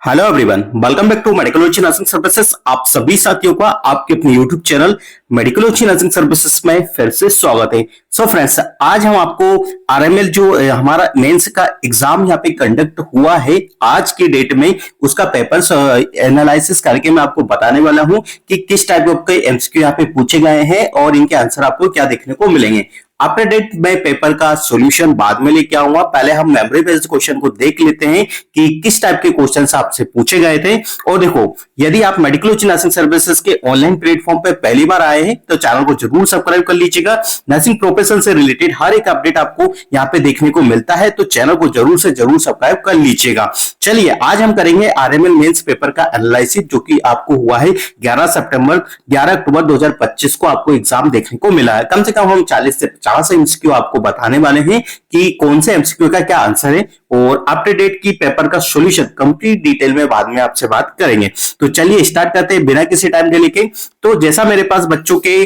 Hello everyone, welcome back to medical nursing services. आप सभी साथियों का आपके अपने YouTube channel medical nursing services में फिर से स्वागत है। सो फ्रेंड्स, आज हम आपको आरएमएल जो हमारा मेंस का एग्जाम यहाँ पे कंडक्ट हुआ है आज की डेट में, उसका पेपर्स एनालिसिस करके मैं आपको बताने वाला हूँ कि किस टाइप के एमसीक्यू यहाँ पे पूछे गए हैं और इनके आंसर आपको क्या देखने को मिलेंगे। आफ्टर डेट मैं पेपर का सॉल्यूशन बाद में लेके आऊंगा। पहले हम मेमोरी बेस्ड क्वेश्चन को देख लेते हैं कि किस टाइप के क्वेश्चंस आपसे पूछे गए थे। और देखो, यदि आप मेडिकल नर्सिंग सर्विसेज के ऑनलाइन प्लेटफॉर्म पे पहली बार आए हैं तो चैनल को जरूर सब्सक्राइब कर लीजिएगा। नर्सिंग प्रोफेशन से रिलेटेड हर एक अपडेट आपको यहाँ पे देखने को मिलता है, तो चैनल को जरूर से जरूर सब्सक्राइब कर लीजिएगा। चलिए, आज हम करेंगे आरएमएल मेंस पेपर का एनालिसिस, जो कि आपको हुआ है 11 अक्टूबर 2025 को आपको एग्जाम देखने को मिला है। कम से कम हम 40 से 50 एमसीक्यू आपको बताने वाले हैं कि कौन से एमसीक्यू का क्या आंसर है, और अप टू डेट की पेपर का सॉल्यूशन कंप्लीट डिटेल में बाद में आपसे बात करेंगे। तो चलिए स्टार्ट करते हैं बिना किसी टाइम डिले के। तो जैसा मेरे पास बच्चों के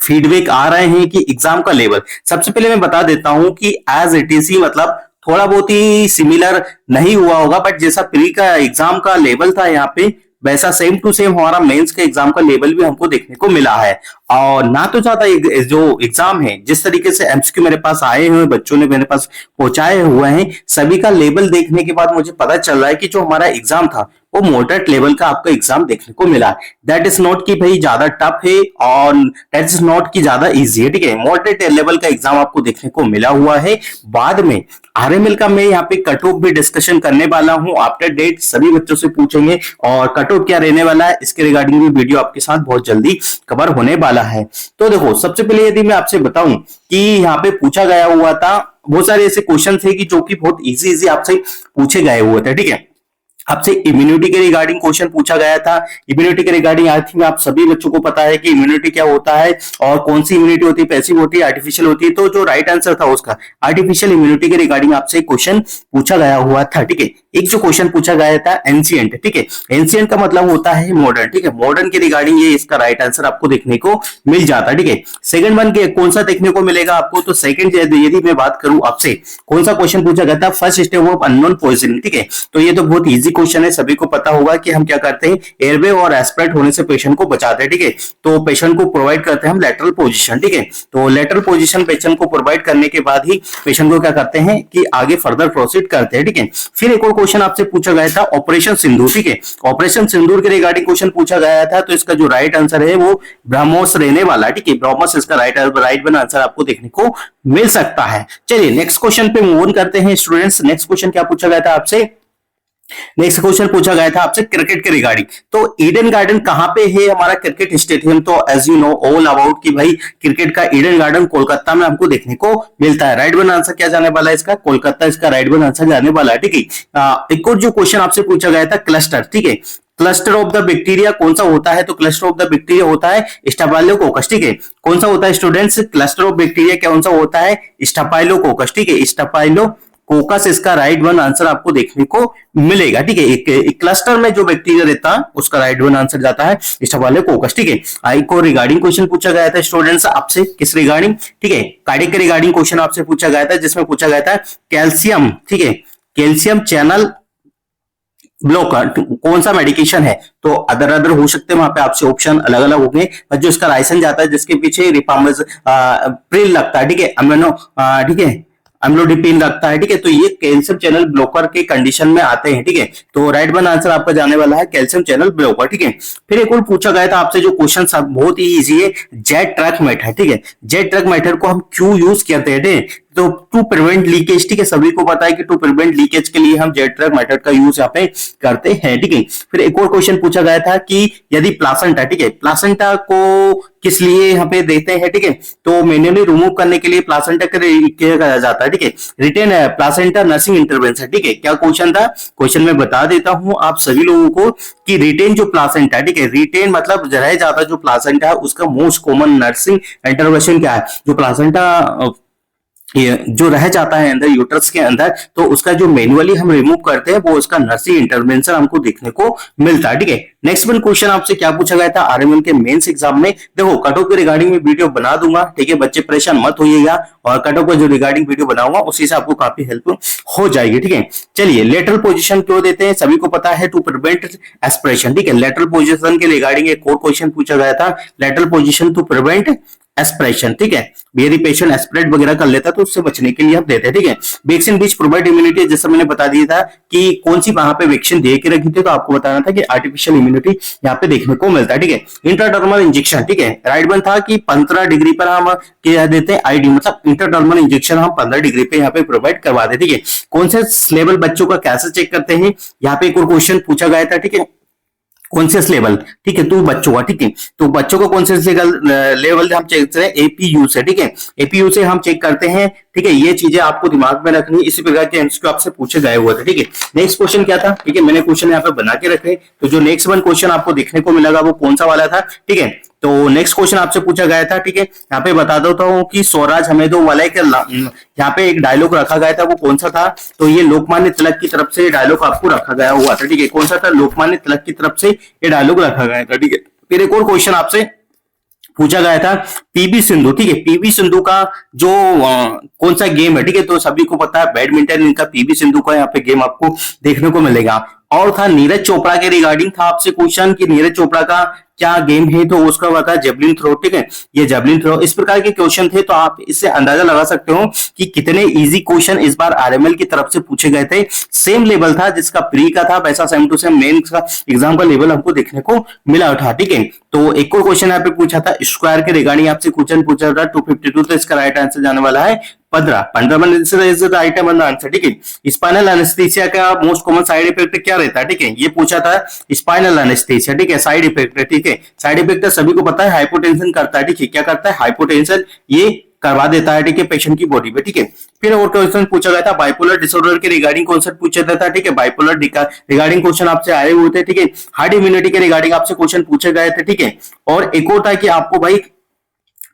फीडबैक आ रहे हैं कि एग्जाम का लेवल, सबसे पहले मैं बता देता हूं कि एज इट इज ही, मतलब थोड़ा बहुत ही सिमिलर नहीं हुआ होगा, बट जैसा प्री का एग्जाम का लेवल था यहाँ पे, वैसा सेम टू सेम हमारा मेंस के एग्जाम का लेवल भी हमको देखने को मिला है। और ना तो ज्यादा जो एग्जाम है, जिस तरीके से एमसीक्यू मेरे पास आए हुए बच्चों ने मेरे पास पहुंचाए हुए हैं, सभी का लेवल देखने के बाद मुझे पता चल रहा है कि जो हमारा एग्जाम था वो मॉडरेट लेवल का आपका एग्जाम देखने को मिला। दैट इज नॉट कि भाई ज्यादा टफ है और दैट इज नॉट कि ज्यादा इजी है, ठीक है। मॉडरेट लेवल का एग्जाम आपको देखने को मिला हुआ है। बाद में आरएमएल का मैं यहाँ पे कट ऑफ भी डिस्कशन करने वाला हूँ। आफ्टर डेट सभी बच्चों से पूछेंगे और कट ऑफ क्या रहने वाला है, इसके रिगार्डिंग भी वीडियो आपके साथ बहुत जल्दी कवर होने वाला है। तो देखो, सबसे पहले यदि मैं आपसे बताऊं कि यहाँ पे पूछा गया हुआ था, बहुत सारे ऐसे क्वेश्चन थे कि जो कि बहुत इजी आपसे पूछे गए हुए थे, ठीक है। आपसे इम्यूनिटी के रिगार्डिंग क्वेश्चन पूछा गया था। इम्यूनिटी के रिगार्डिंग आई थिंक आप सभी बच्चों को पता है कि इम्यूनिटी क्या होता है और कौन सी इम्यूनिटी होती है, पैसिव होती है, आर्टिफिशियल होती है। तो जो राइट आंसर था उसका आर्टिफिशियल इम्यूनिटी के रिगार्डिंग आपसे क्वेश्चन पूछा गया हुआ था, ठीक है। एक जो क्वेश्चन पूछा गया था एंशिएंट, ठीक है। एंशिएंट का मतलब होता है मॉडर्न, ठीक है। मॉडर्न के रिगार्डिंग ये इसका राइट आंसर आपको देखने को मिल जाता है, ठीक है। सेकंड वन के कौन सा देखने को मिलेगा आपको, तो सेकंड यदि मैं बात करूं आपसे, कौन सा क्वेश्चन पूछा गया था, first step of unknown poisoning, ठीक है। तो ये तो बहुत इजी क्वेश्चन है, सभी को पता होगा कि हम क्या करते हैं, एयरवे और एस्पिरेट होने से पेशेंट को बचाते हैं, ठीक है। तो पेशेंट को प्रोवाइड करते हैं हम लेटरल पोजीशन, ठीक है। तो लेटरल पोजीशन पेशेंट को प्रोवाइड करने के बाद ही पेशेंट को क्या करते हैं कि आगे फर्दर प्रोसीड करते हैं, ठीक है। फिर एक और क्वेश्चन आपसे पूछा गया था ऑपरेशन सिंदूर, ठीक है। ऑपरेशन सिंदूर के रिगार्डिंग क्वेश्चन पूछा गया था, तो इसका जो राइट आंसर है वो ब्रह्मोस रहने वाला है, ठीक है। ब्रह्मोस इसका राइट आंसर आपको देखने को मिल सकता है। चलिए नेक्स्ट क्वेश्चन पे मूव ऑन करते हैं स्टूडेंट्स। नेक्स्ट क्वेश्चन क्या पूछा गया था आपसे, नेक्स्ट क्वेश्चन पूछा गया था आपसे क्रिकेट के रिगार्डिंग। तो ईडन गार्डन कहां पे है हमारा क्रिकेट स्टेडियम, तो as you know all about कि भाई क्रिकेट का ईडन गार्डन कोलकाता में हमको देखने को मिलता है। राइट वन आंसर क्या जाने वाला है इसका, कोलकाता इसका राइट वन आंसर जाने वाला है, ठीक है। एक और जो क्वेश्चन आपसे पूछा गया था क्लस्टर, ठीक है। क्लस्टर ऑफ द बैक्टीरिया कौन सा होता है, तो क्लस्टर ऑफ द बैक्टीरिया होता है स्टाफाइलोकोकस, ठीक है। कौन सा होता है स्टूडेंट्स, क्लस्टर ऑफ बैक्टीरिया कौन सा होता है, स्टाफाइलोकोकस, ठीक है। स्टाफाइलोकोकस इसका राइट वन आंसर आपको देखने को मिलेगा, ठीक है। एक क्लस्टर में जो बैक्टीरिया रहता है उसका राइट वन आंसर जाता है स्टाफाइलोकोकस, ठीक है। आई को रिगार्डिंग क्वेश्चन पूछा गया था स्टूडेंट्स आपसे, किस रिगार्डिंग, ठीक है, कार्डियक के रिगार्डिंग क्वेश्चन आपसे पूछा गया था, जिसमें पूछा गया था कैल्शियम, ठीक है, कैल्शियम चैनल ब्लॉकर कौन सा मेडिकेशन है। तो अदर हो सकते हैं, वहां पे आपसे ऑप्शन अलग अलग होंगे, पर जो इसका राइसन जाता है जिसके पीछे रिपामस प्रिल लगता है, ठीक है, अम्नो, ठीक है, अम्लोडिपिन लगता है, ठीक है। तो ये कैल्शियम चैनल ब्लॉकर के कंडीशन में आते हैं, ठीक है। तो राइट वन आंसर आपका जाने वाला है कैल्शियम चैनल ब्लॉकर, ठीक है। फिर एक और पूछा गया था आपसे जो क्वेश्चन बहुत ही इजी है, जेट ट्रैक मेथड, ठीक है। जेट ट्रैक मेथड को हम क्यों यूज करते हैं, तो टू प्रिवेंट लीकेज, ठीक है। सभी को पता है कि टू प्रिवेंट लीकेज के लिए हम जेट ट्रैक मेथड का यूज यहाँ पे करते हैं, ठीक है। फिर एक और क्वेश्चन पूछा गया था कि यदि प्लासेंटा, ठीक है, प्लासेंटा को किस लिए यहाँ पे देते हैं, ठीक है। तो मैन्युअली रिमूव करने के लिए प्लासेंटा किया जाता है, ठीक है। रिटेन प्लासेंटा नर्सिंग इंटरवेंशन, ठीक है। क्या क्वेश्चन था, क्वेश्चन में बता देता हूं आप सभी लोगों को कि रिटेन जो प्लासेंटा, ठीक है, रिटेन मतलब रह जाता जो प्लासेंटा है उसका मोस्ट कॉमन नर्सिंग इंटरवेंशन क्या है। जो प्लासेंटा ये जो रह जाता है अंदर यूट्रस के अंदर, तो उसका जो मैन्युअली हम रिमूव करते हैं वो उसका नर्सिंग इंटरवेंशन हमको देखने को मिलता है। ठीक है, नेक्स्ट वन क्वेश्चन आपसे क्या पूछा गया था आरएमएल के मेंस एग्जाम में। देखो कट ऑफ के रिगार्डिंग में वीडियो बना दूंगा, ठीक है, बच्चे परेशान मत होइएगा, और कट ऑफ का जो रिगार्डिंग वीडियो बनाऊंगा उसी से आपको काफी हेल्प हो जाएगी। ठीक है, चलिए लेटरल पोजीशन क्यों देते हैं, सभी को पता है, टू प्रिवेंट एस्पिरेशन। ठीक है, लेटरल पोजीशन के रिगार्डिंग एक और क्वेश्चन पूछा गया था, lateral position to prevent aspiration. ठीक है, यदि पेशेंट एस्पिरेट वगैरह कर लेता है तो उससे बचने के लिए हम देते हैं। ठीक है, वैक्सीन विच प्रोवाइड इम्यूनिटी, जैसा मैंने बता दिया था कि कौन सी वहां पे वैक्सीन दे के रखी थी, तो आपको बताना था कि आर्टिफिशियल इम्यूनिटी यहाँ पे देखने को मिलता है। ठीक है, इंट्राडर्मल इंजेक्शन, ठीक है, राइट वन था कि 15 डिग्री पर हम क्या देते हैं, आईडी मतलब इंट्राडर्मल इंजेक्शन हम 15 डिग्री पे यहाँ पे प्रोवाइड करवा देते। ठीक है, कौन से लेवल बच्चों का कैसे चेक करते हैं, यहाँ पे एक और क्वेश्चन पूछा गया था। ठीक है, कॉन्शियस लेवल, ठीक है, तो बच्चों का, ठीक है, तो बच्चों का कॉन्शियस लेवल हम चेक करते हैं एपीयू से। ठीक है, एपीयू से हम चेक करते हैं। ठीक है, ये चीजें आपको दिमाग में रखनी, इसी प्रकार के एमसीक्यू आपसे पूछे गए हुए थे। ठीक है, नेक्स्ट क्वेश्चन क्या था, ठीक है, मैंने क्वेश्चन यहाँ पे बना के रखे, तो जो नेक्स्ट वन क्वेश्चन आपको देखने को मिलेगा वो कौन सा वाला था। ठीक है, तो नेक्स्ट क्वेश्चन आपसे पूछा गया था। ठीक है, यहाँ पे बता देता हूँ कि स्वराज हमें दो वाले के यहाँ पे एक डायलॉग रखा गया था, वो कौन सा था, तो ये लोकमान्य तिलक की तरफ से डायलॉग आपको रखा गया हुआ था। ठीक है, कौन सा था, लोकमान्य तिलक की तरफ से ये डायलॉग रखा गया था। ठीक है, फिर एक और क्वेश्चन आपसे पूछा गया था पीवी सिंधु। ठीक है, पीवी सिंधु का जो कौन सा गेम है, ठीक है, तो सभी को पता है बैडमिंटन, इनका पीवी सिंधु का यहाँ पे गेम आपको देखने को मिलेगा। और था नीरज चोपड़ा के रिगार्डिंग था आपसे क्वेश्चन कि नीरज चोपड़ा का क्या गेम है, तो उसका बता जेवलिन थ्रो। ठीक है, ये जेवलिन थ्रो, इस प्रकार के क्वेश्चन थे, तो आप इससे अंदाजा लगा सकते हो कि कितने इजी क्वेश्चन इस बार आरएमएल की तरफ से पूछे गए थे। सेम लेवल था जिसका प्री का था, वैसा सेम टू सेम मेन का एग्जाम का लेवल हमको देखने को मिला था। ठीक है, तो एक और क्वेश्चन यहाँ पे पूछा था स्क्वायर के रिगार्डिंग आपसे क्वेश्चन पूछा था 252, तो इसका राइट आंसर जाने वाला है 15 आइटम आंसर। ठीक है, स्पाइनल एनेस्थीसिया का मोस्ट कॉमन साइड इफेक्ट क्या रहता है, ठीक है, ये पूछा था स्पाइनल एनेस्थीसिया। ठीक है, साइड इफेक्ट, ठीक है, साइड इफेक्ट सभी को पता है, हाइपोटेंशन करता है। ठीक है, क्या करता है, हाइपोटेंशन ये करवा देता है। ठीक है, पेशेंट की बॉडी पे। ठीक है, फिर और क्वेश्चन पूछा गया था बाइपोलर डिसऑर्डर के रिगार्डिंग कॉन्सेप्ट पूछा था। ठीक है, बाइपोलर रिगार्डिंग क्वेश्चन आपसे आए हुए थे। ठीक है, हार्ड इम्यूनिटी के रिगार्डिंग आपसे क्वेश्चन पूछे गए थे। ठीक है, और एक और था कि आपको भाई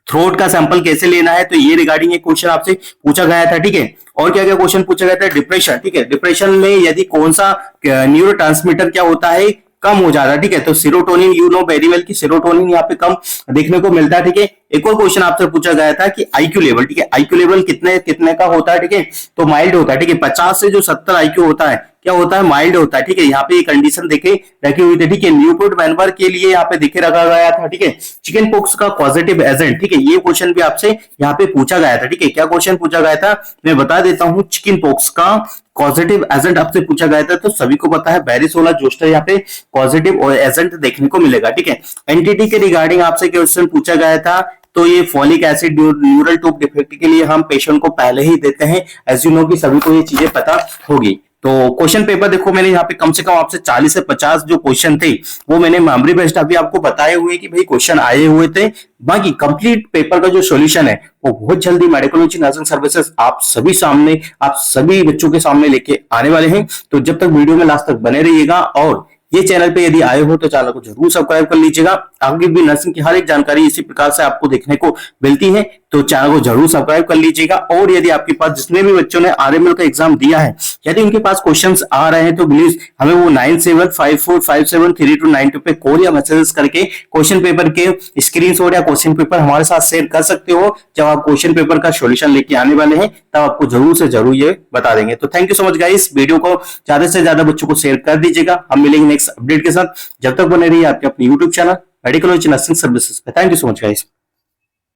थ्रोट का सैंपल कैसे लेना है, तो ये रिगार्डिंग एक क्वेश्चन आपसे पूछा गया था। ठीक है, और क्या क्या क्वेश्चन पूछा गया था, डिप्रेशन। ठीक है, डिप्रेशन में यदि कौन सा न्यूरोट्रांसमीटर क्या होता है, कम हो जाता है। ठीक है, तो serotonin, you know very well कि सीरोटोनिन यहाँ पे कम देखने को मिलता है। ठीक है, एक और क्वेश्चन आपसे पूछा गया था कि आईक्यू लेवल, ठीक है, आईक्यू लेवल कितने कितने का होता है। ठीक है, तो माइल्ड होता है। ठीक है, 50 से जो 70 आईक्यू होता है, क्या होता है, माइल्ड होता है। ठीक है, यहाँ पे ये कंडीशन देखे रखी हुई थी। ठीक है, न्यूपोर्ट वैनवर के लिए यहाँ पे देखे रखा गया था। ठीक है, चिकन पॉक्स का पॉजिटिव एजेंट, ठीक है, ये क्वेश्चन भी आपसे यहाँ पे पूछा गया था। ठीक है, क्या क्वेश्चन पूछा गया था, मैं बता देता हूँ, चिकन पॉक्स का पॉजिटिव एजेंट आपसे पूछा गया था, तो सभी को पता है वेरिसोला जोस्टर यहाँ पे पॉजिटिव एजेंट देखने को मिलेगा। ठीक है, एंटिटी के रिगार्डिंग आपसे क्वेश्चन पूछा गया था, तो ये folic acid neural tube defect के लिए हम पेशेंट को पहले ही देते हैं, एज यू नो कि सभी को ये चीजें पता होगी। तो क्वेश्चन पेपर देखो, मैंने यहाँ पे कम से कम आपसे 40 से 50 जो क्वेश्चन थे वो मैंने मेमोरी बेस्ड अभी आपको बताए हुए कि भाई क्वेश्चन आए हुए थे। बाकी कंप्लीट पेपर का जो सॉल्यूशन है वो बहुत जल्दी मेडिकोलॉजी नर्सिंग सर्विसेज आप सभी सामने, आप सभी बच्चों के सामने लेके आने वाले हैं। तो जब तक वीडियो में लास्ट तक बने रहिएगा, और ये चैनल पे यदि आए हो तो चैनल को जरूर सब्सक्राइब कर लीजिएगा। आगे भी नर्सिंग की हर एक जानकारी इसी प्रकार से आपको देखने को मिलती है, तो चैनल को जरूर सब्सक्राइब कर लीजिएगा। और यदि आपके पास जितने भी बच्चों ने आरएमएल का एग्जाम दिया है, यदि उनके पास क्वेश्चंस आ रहे हैं, तो प्लीज हमें वो 9754573292 पे कॉल या मैसेजेस करके क्वेश्चन पेपर के स्क्रीनशॉट या क्वेश्चन पेपर हमारे साथ शेयर कर सकते हो। जब आप क्वेश्चन पेपर का सॉल्यूशन लेके आने वाले हैं तब आपको जरूर से जरूर ये बता देंगे। तो thank you so much guys, video को ज्यादा से ज्यादा बच्चों को शेयर कर दीजिएगा। हम मिलेंगे नेक्स्ट अपडेट के साथ, जब तक बने रहिए आपके अपने यूट्यूब चैनल मेडिकोलॉजी नर्सिंग सर्विसेज पे। Thank you so much guys.